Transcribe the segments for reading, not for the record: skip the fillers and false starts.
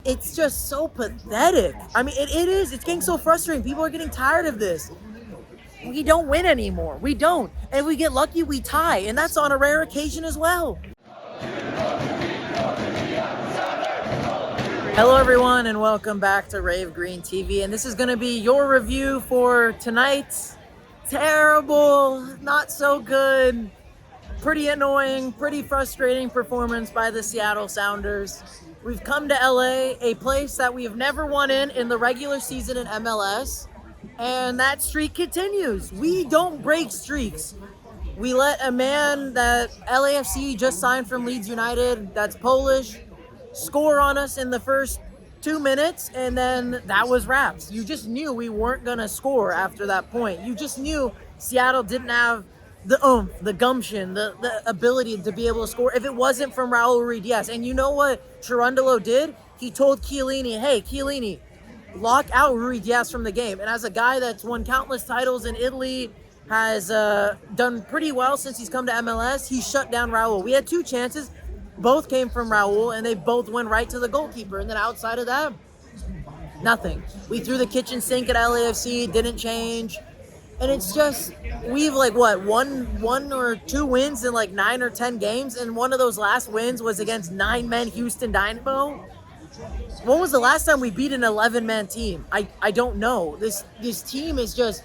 It's just so pathetic. I mean, it is. It's getting so frustrating. People are getting tired of this. We don't win anymore. We don't. And if we get lucky, we tie. And that's on a rare occasion as well. Hello, everyone, and welcome back to Rave Green TV. And this is going to be your review for tonight's terrible, not so good, pretty annoying, pretty frustrating performance by the Seattle Sounders. We've come to LA, a place that we've never won in the regular season in MLS. And that streak continues. We don't break streaks. We let a man that LAFC just signed from Leeds United, that's Polish, score on us in the first 2 minutes, and then that was wraps. You just knew we weren't going to score after that point. You just knew Seattle didn't have the oomph, the gumption, the ability to be able to score if it wasn't from Raúl Ruidíaz. And you know what Cherundolo did? He told Chiellini, hey, Chiellini, lock out Ruidíaz from the game. And as a guy that's won countless titles in Italy, has done pretty well since he's come to MLS, he shut down Raúl. We had two chances. Both came from Raúl, and they both went right to the goalkeeper. And then outside of that, nothing. We threw the kitchen sink at LAFC, didn't change. And it's just, we've one or two wins in 9 or 10 games, and one of those last wins was against 9-man Houston Dynamo. When was the last time we beat an 11-man team? I don't know. This team is just,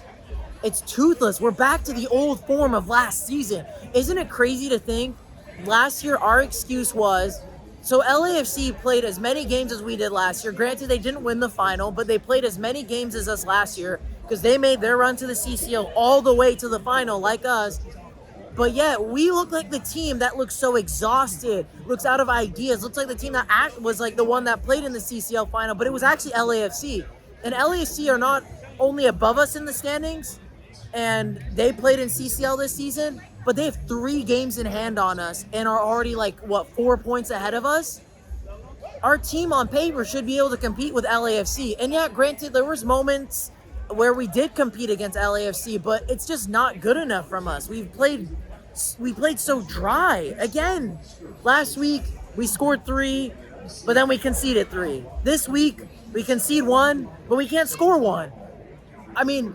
it's toothless. We're back to the old form of last season. Isn't it crazy to think last year our excuse was, so LAFC played as many games as we did last year. Granted, they didn't win the final, but they played as many games as us last year because they made their run to the CCL all the way to the final like us. But yet, we look like the team that looks so exhausted, looks out of ideas, looks like the team that was the one that played in the CCL final, but it was actually LAFC. And LAFC are not only above us in the standings, and they played in CCL this season, but they have 3 games in hand on us and are already 4 points ahead of us. Our team on paper should be able to compete with LAFC. And yeah, granted, there was moments where we did compete against LAFC, but it's just not good enough from us. We played so dry. Again, last week we scored 3, but then we conceded 3. This week we concede 1, but we can't score 1. I mean,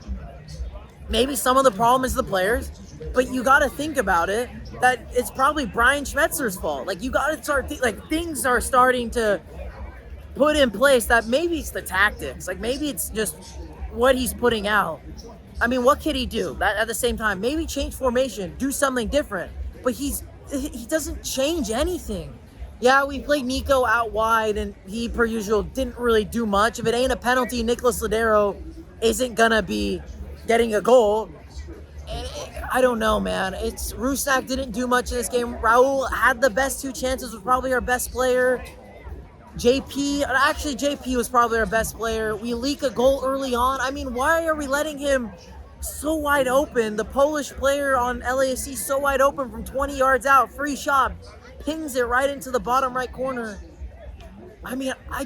maybe some of the problem is the players, but you got to think about it, that it's probably Brian Schmetzer's fault. You got to start, things are starting to put in place that maybe it's the tactics. Maybe it's just what he's putting out. I mean, what could he do at the same time? Maybe change formation, do something different. But he doesn't change anything. Yeah, we played Nico out wide, and he, per usual, didn't really do much. If it ain't a penalty, Nicolás Lodeiro isn't going to be getting a goal. And I don't know, man. Rusnák didn't do much in this game. Raúl had the best 2 chances, was probably our best player. JP was probably our best player. We leak a goal early on. I mean, why are we letting him so wide open? The Polish player on LAFC so wide open from 20 yards out. Free shot. Pings it right into the bottom right corner. I mean, I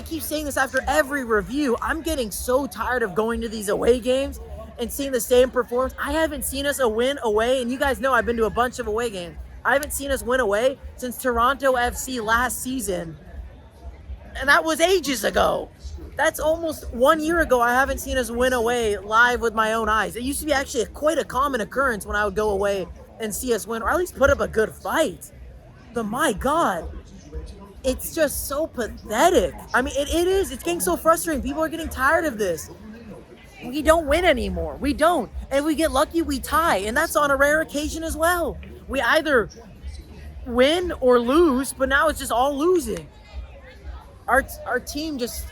keep saying this after every review. I'm getting so tired of going to these away games and seeing the same performance. I haven't seen us win away, and you guys know I've been to a bunch of away games. I haven't seen us win away since Toronto FC last season. And that was ages ago. That's almost 1 year ago. I haven't seen us win away live with my own eyes. It used to be actually quite a common occurrence when I would go away and see us win, or at least put up a good fight. But my God, it's just so pathetic. I mean, it is. It's getting so frustrating. People are getting tired of this. We don't win anymore. We don't. And if we get lucky, we tie. And that's on a rare occasion as well. We either win or lose, but now it's just all losing. Our team just,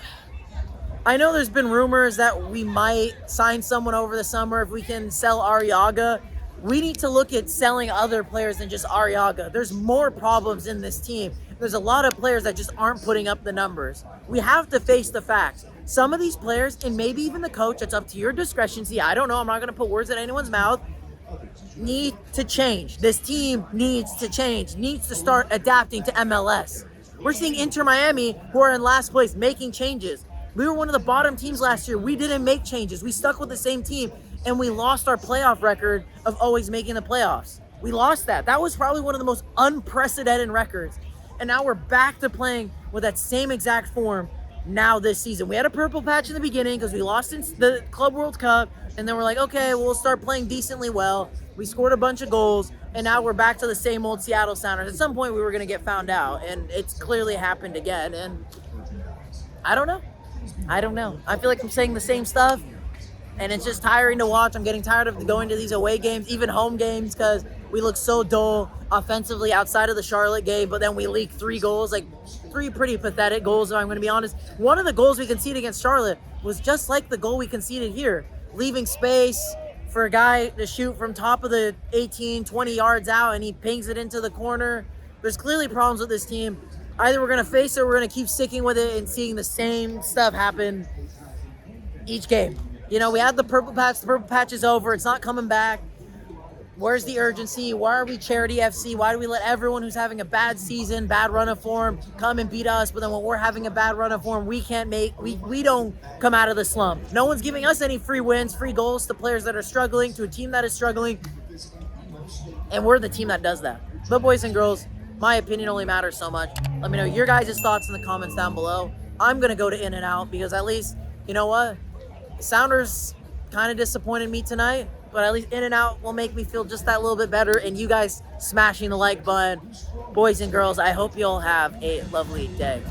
I know there's been rumors that we might sign someone over the summer if we can sell Arreaga. We need to look at selling other players than just Arreaga. There's more problems in this team. There's a lot of players that just aren't putting up the numbers. We have to face the facts. Some of these players, and maybe even the coach, it's up to your discretion. See, I don't know. I'm not going to put words in anyone's mouth. Need to change. This team needs to change. Needs to start adapting to MLS. We're seeing Inter Miami, who are in last place, making changes. We were one of the bottom teams last year. We didn't make changes. We stuck with the same team, and we lost our playoff record of always making the playoffs. We lost that. That was probably one of the most unprecedented records. And now we're back to playing with that same exact form now this season. We had a purple patch in the beginning because we lost in the Club World Cup, and then we're like, okay, we'll start playing decently well. We scored a bunch of goals, and now we're back to the same old Seattle Sounders. At some point, we were going to get found out, and it's clearly happened again. And I don't know. I feel like I'm saying the same stuff, and it's just tiring to watch. I'm getting tired of going to these away games, even home games, because we look so dull offensively outside of the Charlotte game, but then we leak 3 goals, like 3 pretty pathetic goals, if I'm going to be honest. One of the goals we conceded against Charlotte was just like the goal we conceded here, leaving space for a guy to shoot from top of the 18, 20 yards out, and he pings it into the corner. There's clearly problems with this team. Either we're going to face it or we're going to keep sticking with it and seeing the same stuff happen each game. You know, we had the purple patch. The purple patch is over. It's not coming back. Where's the urgency? Why are we Charity FC? Why do we let everyone who's having a bad season, bad run of form, come and beat us? But then when we're having a bad run of form, we don't come out of the slump. No one's giving us any free wins, free goals to players that are struggling, to a team that is struggling. And we're the team that does that. But boys and girls, my opinion only matters so much. Let me know your guys' thoughts in the comments down below. I'm going to go to In-N-Out because at least, you know what? Sounders kind of disappointed me tonight, but at least In-N-Out will make me feel just that little bit better. And you guys smashing the like button. Boys and girls, I hope you all have a lovely day.